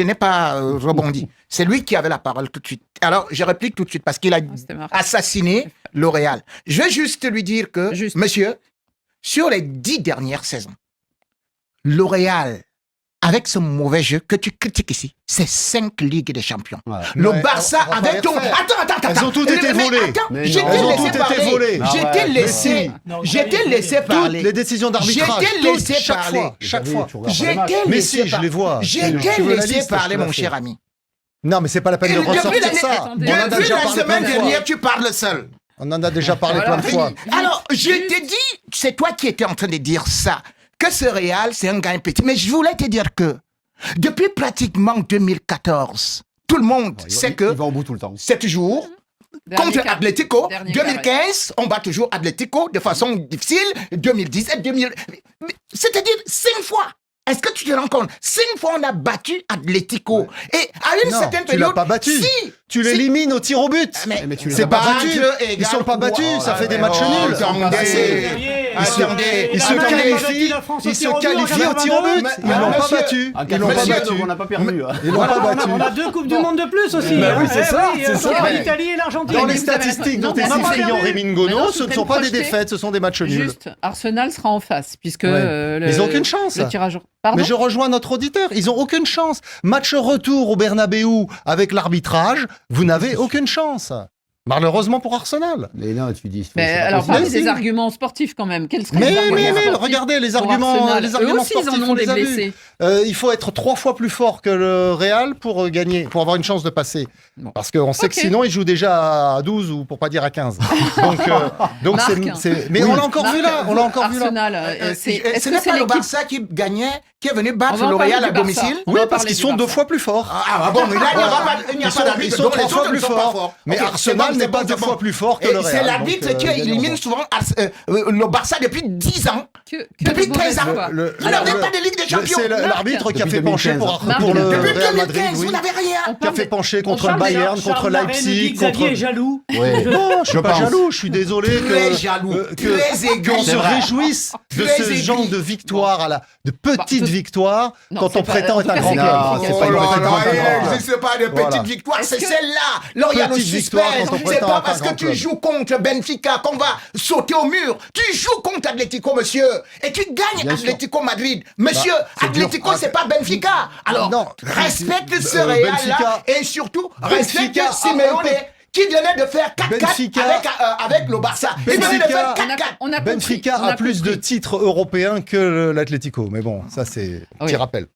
Je n'ai pas rebondi. C'est lui qui avait la parole tout de suite. Alors, je réplique tout de suite parce qu'il a assassiné L'Oréal. Je vais juste lui dire que, monsieur, sur les 10 dernières saisons, L'Oréal, avec ce mauvais jeu que tu critiques ici, c'est 5 Ligues des Champions. Ouais. Le Barça avec ton... Attends. Elles ont toutes été volées. Elles ont toutes été volées. J'étais laissé parler. Toutes les décisions d'arbitrage. J'étais laissé parler. Chaque fois. Mais si, je les vois. J'étais laissé parler, mon cher ami. Non, mais c'est pas la peine de ressortir ça. Depuis la semaine dernière, tu parles seul. On en a déjà parlé plein de fois. Alors, je t'ai dit, c'est toi qui étais en train de dire ça, que ce Real, c'est un gain petit. Mais je voulais te dire que, depuis pratiquement 2014, tout le monde sait que c'est toujours contre Atlético. 2015, on bat toujours Atlético de façon difficile. 2017, 2000... C'est-à-dire 5 fois. Est-ce que tu te rends compte? 5 fois, on a battu Atlético. Et à une certaine période... tu l'as pas battu. Si, tu l'élimines au tir au but. Mais c'est pas battu. Ils sont pas battus. Ça fait des matchs nuls. Ils se qualifient au tir au but. Ils l'ont pas battu. Ils l'ont pas battu. On n'a pas perdu. Ils l'ont pas battu. On a 2 Coupes du Monde de plus aussi. Oui, c'est ça. L'Italie et l'Argentine. Dans les statistiques dont est friand Rémi Ngono, ce ne sont pas des défaites, ce sont des matchs nuls. Juste, Arsenal sera en face, puisque ils n'ont aucune chance. Le tirage... Mais je rejoins notre auditeur, ils n'ont aucune chance. Match retour au Bernabéu avec l'arbitrage, vous n'avez aucune chance. Malheureusement pour Arsenal. Mais non, tu dis... Mais alors, parlez des arguments sportifs quand même. Quels seraient les arguments sportifs regardez, les arguments aussi, sportifs, ils en ont des blessés. Il faut être 3 fois plus fort que le Real pour gagner, pour avoir une chance de passer. Bon. Parce qu'on sait que sinon, ils jouent déjà à 12 ou pour pas dire à 15. Donc mais on l'a encore vu là. Arsenal, ce n'est pas le Barça qui gagnait, qui est venu battre le Real à domicile? Oui, parce qu'ils sont 2 fois plus forts. Ah bon, mais là, il n'y a pas d'arbitre. Ils sont 3 fois plus forts. Mais Arsenal n'est pas 2 fois plus fort que le Real. C'est l'arbitre qui élimine souvent le Barça depuis 10 ans. Depuis 13 ans. Alors, il n'y a pas de Ligue des Champions. C'est l'arbitre qui a fait pencher pour le Real Madrid. Vous n'avez rien. Qui a fait pencher contre le Bayern, contre Leipzig. Xavier est jaloux. Non, je suis pas jaloux. Je suis désolé qu'on se réjouisse de ce genre de victoire, de petites victoires, quand on prétend être un grand club. Ce ne sont pas de petites victoires, c'est celle-là. Là, il y a le suspense. C'est pas parce que tu joues contre Benfica qu'on va sauter au mur. Tu joues contre Atlético, monsieur. Et tu gagnes Atlético Madrid. Monsieur, Atlético, c'est pas Benfica. Alors, respecte ce Real-là et surtout, respecte Simeone qui venait de faire 4-4 avec le Barça. Benfica a plus de titres européens que l'Atlético. Mais bon, ça c'est un petit rappel.